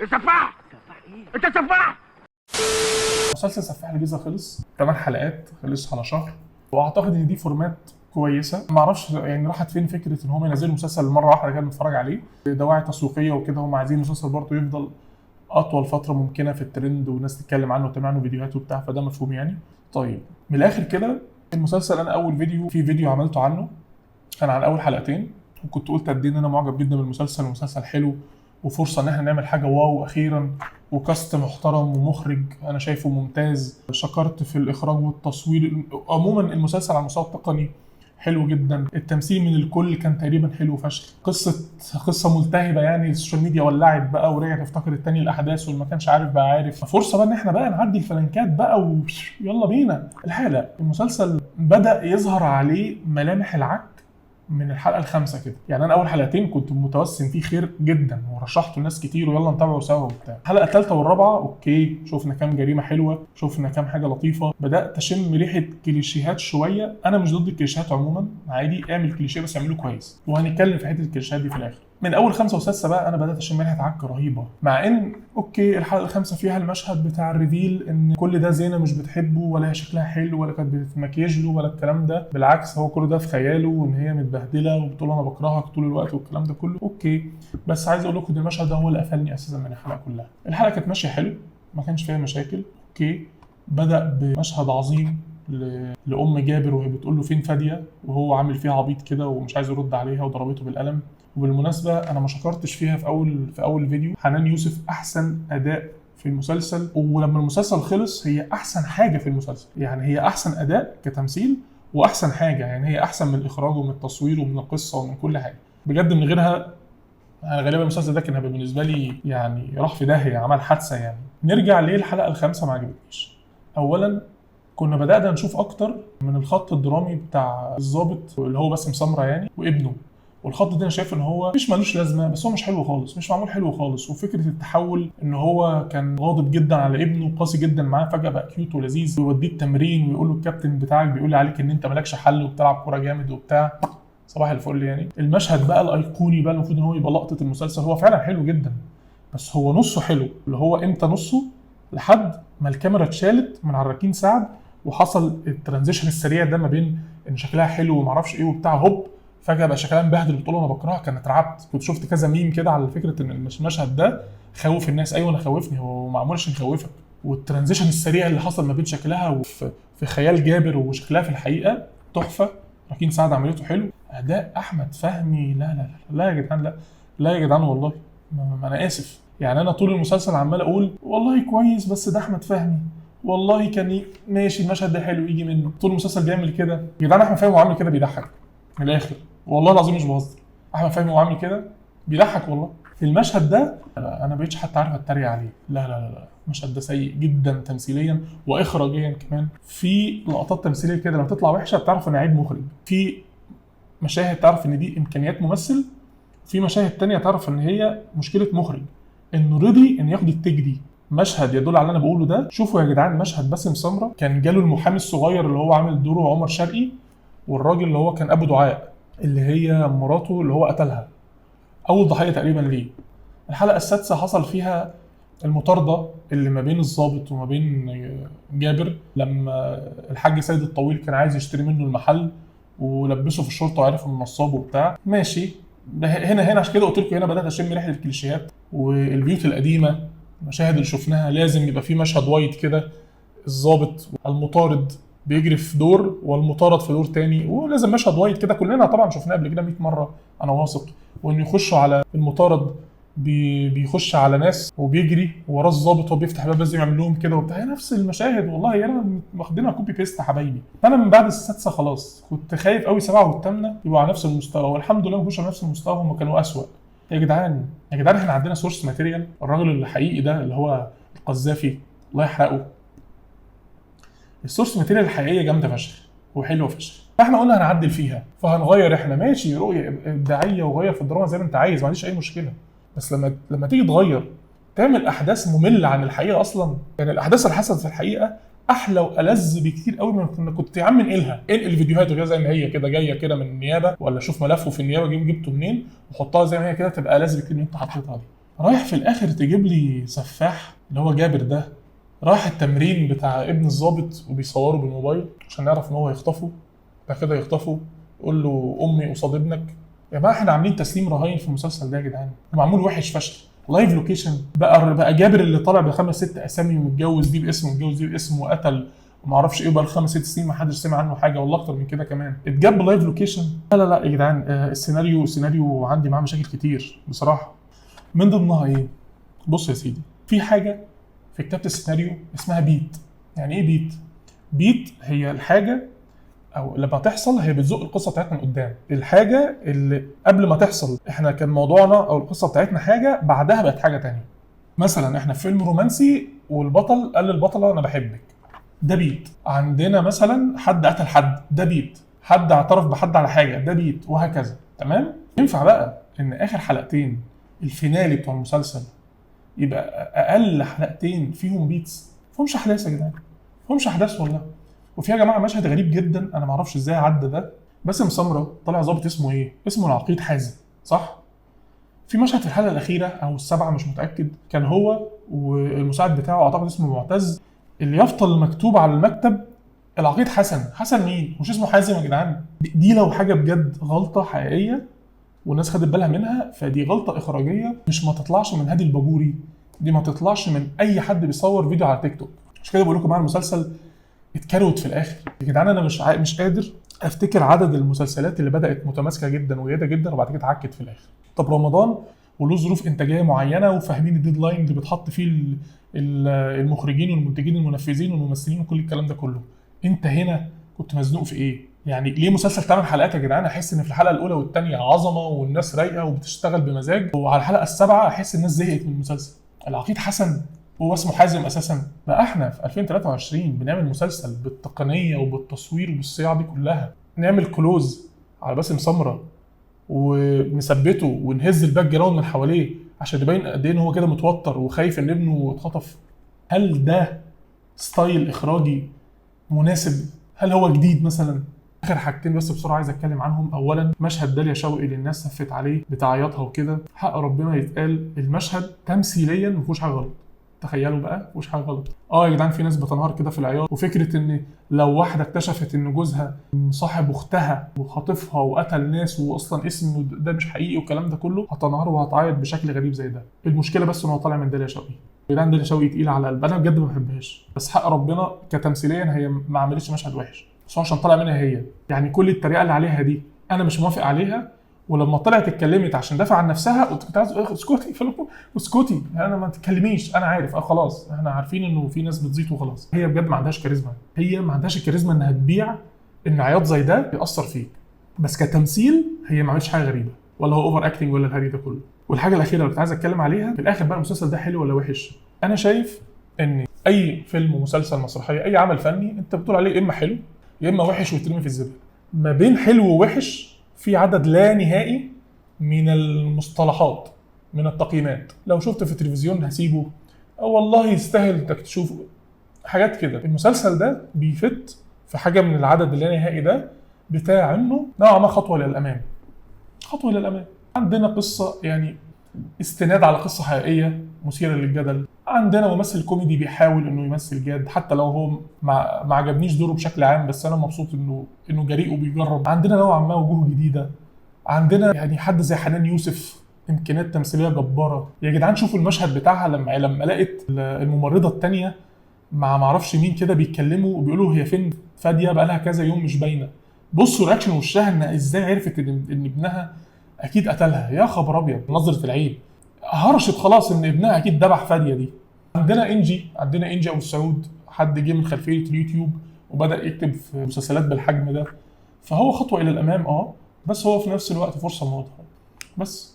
سفاح. سفاح ايه؟ انت سفاح. مسلسل سفاح الجيزه خلص 8 حلقات، خلص على شهر، واعتقد ان دي فورمات كويسه. ما اعرفش يعني راحت فين فكره ان هم ينزلوا مسلسل مره واحده كده نتفرج عليه، دواعي تسويقيه وكده. هم عايزين المسلسل برضه يفضل اطول فتره ممكنه في الترند والناس تتكلم عنه وتعمل عنه فيديوهات وبتاع، فده مفهوم يعني. طيب من الاخر كده، المسلسل انا اول فيديو عملته عنه كان عن اول حلقتين، وكنت قلت قد ايه ان انا معجب جدا بالمسلسل، والمسلسل حلو وفرصه ان احنا نعمل حاجه واو اخيرا، وكاست محترم ومخرج انا شايفه ممتاز. شكرت في الاخراج والتصوير عموما، المسلسل على المستوى التقني حلو جدا، التمثيل من الكل كان تقريبا حلو فشخ. قصه ملتهبه يعني، السوشيال ميديا ولعت بقى ورجعت افتكر التاني الاحداث واللي ما كانش عارف بقى عارف. فرصه بقى ان احنا بقى نعدي الفلنكات بقى ويلا بينا. الحقيقه المسلسل بدا يظهر عليه ملامح العك من الحلقه الخامسه كده. يعني انا اول حلقتين كنت متوسم فيه خير جدا ورشحته لناس كتير ويلا نتابعه سوا وبتاع. الحلقه الثالثه والرابعه اوكي، شفنا كام جريمه حلوه، شفنا كام حاجه لطيفه، بدات اشم ريحه كليشيهات شويه. انا مش ضد الكليشيهات عموما، عادي اعمل كليشيه بس اعمله كويس، وهنتكلم في حته الكليشيهات دي في الاخر. من اول خمسه وسادسه بقى انا بدات اشم ريحه عك رهيبه، مع ان اوكي الحلقه الخامسه فيها المشهد بتاع الريفيل ان كل ده زينه مش بتحبه ولا هي شكلها حلو ولا كانت بتمكيج له ولا الكلام ده، بالعكس هو كل ده في خياله وان هي متبهدله وبتقول انا بكرهك طول الوقت والكلام ده كله. اوكي بس عايز اقول لكم ان المشهد ده هو اللي قفلني اساسا من الحلقه كلها. الحلقه كانت ماشيه حلو، ما كانش فيها مشاكل. اوكي بدا بمشهد عظيم لام جابر وهي بتقول له فين فاديه، وهو عامل فيها عبيط كده ومش عايز يرد عليها وضربته بالقلم. وبالمناسبه انا ما شكرتش فيها في اول فيديو، حنان يوسف احسن اداء في المسلسل، ولما المسلسل خلص هي احسن حاجه في المسلسل. يعني هي احسن اداء كتمثيل واحسن حاجه، يعني هي احسن من الاخراج ومن التصوير ومن القصه ومن كل حاجه بجد. من غيرها انا غالبا المسلسل ده كان هيبقى بالنسبه لي يعني راح في داهيه، عمل حادثه يعني. نرجع ليه الحلقه الخامسه ما عجبتنيش. اولا كنا بدأنا نشوف اكتر من الخط الدرامي بتاع الضابط اللي هو باسم سمره يعني وابنه، والخط ده انا شايف ان هو مش ملوش لازمه، بس هو مش حلو خالص، مش معمول حلو خالص. وفكره التحول ان هو كان غاضب جدا على ابنه وقاسي جدا معاه، فجاه بقى كيوت ولذيذ ويوديه التمرين ويقول له الكابتن بتاعك بيقول لي عليك ان انت مالكش حل وبتلعب كوره جامد وبتاع، صباح الفل يعني. المشهد بقى الايقوني بقى المفروض ان هو يبقى لقطه المسلسل، هو فعلا حلو جدا بس هو نصه حلو، اللي هو امتى نصه؟ لحد ما الكاميرا اتشالت من على الركين سعد وحصل الترانزيشن السريع ده ما بين ان شكلها حلو وما اعرفش ايه وبتاع، هوب فجاه بقى شكلها مبهدل بتقول انا بكرهها. كان اترعبت، كنت شفت كذا ميم كده على فكره ان المشهد ده خوف الناس. ايوه انا خوفني، هو معمول عشان يخوفك. والترانزيشن السريع اللي حصل ما بين شكلها في خيال جابر وشكلها في الحقيقه تحفه. ركين سعد عملته حلو. اداء احمد فهمي لا لا لا, لا يا جدعان، لا يا جدعان والله ما انا اسف. يعني انا طول المسلسل عمال اقول والله كويس بس ده احمد فهمي، والله كان ماشي المشهد ده حلو يجي منه. طول المسلسل بيعمل كده يا جدعان. احمد فهمي وعامل كده بيضحك من الاخر، والله العظيم مش بهزر. احمد فهمي وعامل كده بيضحك والله. في المشهد ده انا بقيتش حتى عارف اتريق عليه. لا المشهد ده سيء جدا تمثيليا واخراجيا كمان. في لقطات تمثيليه كده لما تطلع وحشه بتعرف ان عيب مخرج، في مشاهد تعرف ان دي امكانيات ممثل، في مشاهد تانية تعرف ان هي مشكله مخرج انه رضي ان ياخد التيك دي. مشهد يدل على اللي انا بقوله ده. شوفوا يا جدعان مشهد باسم سمره كان جاله المحامي الصغير اللي هو عامل دوره عمر شرقي، والراجل اللي هو كان ابو دعاء اللي هي مراته اللي هو قتلها، اول ضحيه تقريبا ليه. الحلقه السادسه حصل فيها المطارده اللي ما بين الضابط وما بين جابر، لما الحاج سيد الطويل كان عايز يشتري منه المحل ولبسه في الشرطه وعرف انه نصاب وبتاع. ماشي هنا عشان كده قلت لكم هنا بدات اشم ريحه الكليشيهات والبيوت القديمه. المشاهد اللي شفناها لازم يبقى في مشهد وايد كده، الضابط المطارد بيجري في دور والمطارد في دور تاني، ولازم مشهد وايد كده كلنا طبعا شفناه قبل كده 100 مره انا واثق. وان يخشوا على المطارد بيخش على ناس وبيجري وراه الضابط وهو بيفتح الباب لازم يعمل لهم كده وبتاع، نفس المشاهد والله انا واخدينها كوبي بيست يا حبايبي. انا من بعد السادسه خلاص كنت خايف قوي سبعه والثامنه يبقوا على نفس المستوى، والحمد لله ما كانوش على نفس المستوى، هم كانوا اسوء. يا جدعان احنا عندنا سورس ماتيريال. الراجل الحقيقي ده اللي هو القذافي الله يحرقه، السورس ماتيريال الحقيقيه جامده فشخ وحلوه فشخ، فاحنا قلنا هنعدل فيها فهنغير. احنا ماشي رؤيه ابداعيه وغير في الدراما زي ما انت عايز، ما عنديش اي مشكله، بس لما تيجي تغير تعمل احداث ممله عن الحقيقه اصلا. يعني الاحداث اللي حصلت في الحقيقه احلى والذ بكتير قوي من كنت يا عم انقلها، انقل فيديوهات وكده زي ما هي كده جايه كده من النيابه، ولا شوف ملفه في النيابه جبته منين وحطها زي ما هي كده تبقى ألذ بكتير من انت حطيتها دي. رايح في الاخر تجيب لي سفاح اللي هو جابر ده رايح التمرين بتاع ابن الضابط وبيصوره بالموبايل عشان نعرف ان هو يخطفه، بعد كده يخطفه يقول له امي قصاد ابنك. يا جماعه احنا عاملين تسليم رهاين في المسلسل ده يا جدعان، ومعمول وحش فشخ. لايف لوكيشن بقى جابر اللي طالع بخمس ست اسامي ومتجوز دي باسم ومتجوز دي باسم وقتل وما اعرفش ايه، بقى خمس ست سنين ما حدش سمع عنه حاجه، والله اكتر من كده كمان اتجاب لايف لوكيشن. لا لا لا يا جدعان، السيناريو عندي معاه مشاكل كتير بصراحه. من ضمنها ايه؟ بص يا سيدي، في حاجه في كتابه السيناريو اسمها بيت. يعني ايه بيت؟ بيت هي الحاجه او لما تحصل هي بتزق القصه بتاعتنا لقدام. الحاجه اللي قبل ما تحصل احنا كان موضوعنا او القصه بتاعتنا حاجه، بعدها بقت حاجه تانية. مثلا احنا في فيلم رومانسي والبطل قال للبطله انا بحبك، ده بيت. عندنا مثلا حد قتل حد، ده بيت. حد اعترف بحد على حاجه، ده بيت، وهكذا. تمام؟ ينفع بقى ان اخر حلقتين الفينالي بتوع المسلسل يبقى اقل حلقتين فيهم بيتس؟ فهمش احداث يا جدعان، فهمش احداث والله. وفي يا جماعه مشهد غريب جدا انا ما اعرفش ازاي عدى ده. باسم سمره طالع ظابط اسمه ايه؟ اسمه العقيد حازم، صح؟ في مشهد في الحلقه الاخيره او السابعه مش متاكد، كان هو والمساعد بتاعه اعتقد اسمه معتز، اليافطه المكتوب على المكتب العقيد حسن. حسن مين؟ مش اسمه حازم يا جدعان. دي لو حاجه بجد غلطه حقيقيه والناس خدت بالها منها، فدي غلطه اخراجيه مش ما تطلعش من هادي الباجوري، دي ما تطلعش من اي حد بيصور فيديو على تيك توك. عشان كده بقول لكم مع المسلسل اتكروت في الاخر يا جدعان. انا مش قادر افتكر عدد المسلسلات اللي بدات متماسكه جدا وجيده جدا وبعد كده اتعكت في الاخر. طب رمضان وله ظروف انتاجيه معينه وفاهمين الديدلاين اللي بيتحط فيه المخرجين والمنتجين والمنفذين والممثلين وكل الكلام ده كله، انت هنا كنت مزنوق في ايه؟ يعني ليه مسلسل 8 حلقات يا جدعان احس ان في الحلقه الاولى والثانيه عظمه والناس رايقه وبتشتغل بمزاج، وعلى الحلقه السابعه احس الناس زهقت من المسلسل؟ العقيد حسن هو اسمه حازم اساسا. بقى احنا في 2023 بنعمل مسلسل بالتقنيه وبالتصوير وبالصياعه دي كلها، نعمل كلوز على باسم سمره ونثبته ونهز الباك جراوند من حواليه عشان يبين قد ايه ان هو كده متوتر وخايف ان ابنه اتخطف؟ هل ده ستايل اخراجي مناسب؟ هل هو جديد مثلا؟ اخر حاجتين بس بسرعه عايز اتكلم عنهم. اولا مشهد داليا شوقي اللي الناس هفت عليه بتعيطها وكده، حق ربنا يتقال المشهد تمثيليا ما فيهوش حاجه غلط. تخيلوا بقى ما فيهوش حاجه غلط. يا جدعان في ناس بتنهار كده في العياط، وفكره ان لو واحده اكتشفت ان جوزها صاحب اختها وخاطفها وقتل ناس واصلا اسمه ده مش حقيقي والكلام ده كله، هتنهار وهتعيط بشكل غريب زي ده. المشكله بس ان هو طالع من داليا شوقي. يا جدعان داليا شوقي تقيله على القلب، انا بجد ما بحبهاش، بس حق ربنا كتمثيليا هي ما عملتش مشهد وحش، بس هو عشان طالع منها هي. يعني كل التريقه اللي عليها دي انا مش موافق عليها، ولما طلعت اتكلمت عشان دافع عن نفسها كنت عايز اسكتي اسكتي، انا ما تتكلميش، انا عارف خلاص احنا عارفين انه في ناس بتزيط وخلاص. هي بجد ما عندهاش كاريزما، هي ما عندهاش الكاريزما انها تبيع ان عياط زي ده ياثر فيك، بس كتمثيل هي ما عملتش حاجه غريبه ولا هو اوفر اكتنج ولا الهري ده كله. والحاجه الاخيره اللي كنت عايز اتكلم عليها في الاخر بقى، المسلسل ده حلو ولا وحش؟ انا شايف ان اي فيلم ومسلسل مسرحيه اي عمل فني انت بتقول عليه اما حلو يا اما وحش ويترمي في الزباله. ما بين حلو ووحش في عدد لا نهائي من المصطلحات، من التقييمات. لو شفت في التلفزيون هسيبه، والله يستاهل انك تشوفه، حاجات كده. المسلسل ده بيفت في حاجه من العدد اللا نهائي ده بتاع انه نوعا ما خطوه للامام. خطوه للامام. عندنا قصه يعني استناد على قصه حقيقيه مثيره للجدل، عندنا ممثل كوميدي بيحاول انه يمثل جاد حتى لو هو ما عجبنيش دوره بشكل عام، بس انا مبسوط انه جريء وبيجرب. عندنا نوعا ما وجوه جديده، عندنا يعني حد زي حنان يوسف امكانيات تمثيليه جباره. يا جدعان شوفوا المشهد بتاعها لما لقيت الممرضه الثانيه مع معرفش مين كده بيتكلموا وبيقولوا هي فين فاديه بقى لها كذا يوم مش باينه، بصوا رياكشن وشها ان ازاي عرفت ان ابنها اكيد قتلها. يا خبر ابيض، نظره العين هرشت خلاص ان ابنها اكيد ذبح فاديه دي. عندنا انجي ابو السعود، حد جه من خلفيه اليوتيوب وبدا يكتب في مسلسلات بالحجم ده، فهو خطوه الى الامام بس هو في نفس الوقت فرصه مواضحه بس.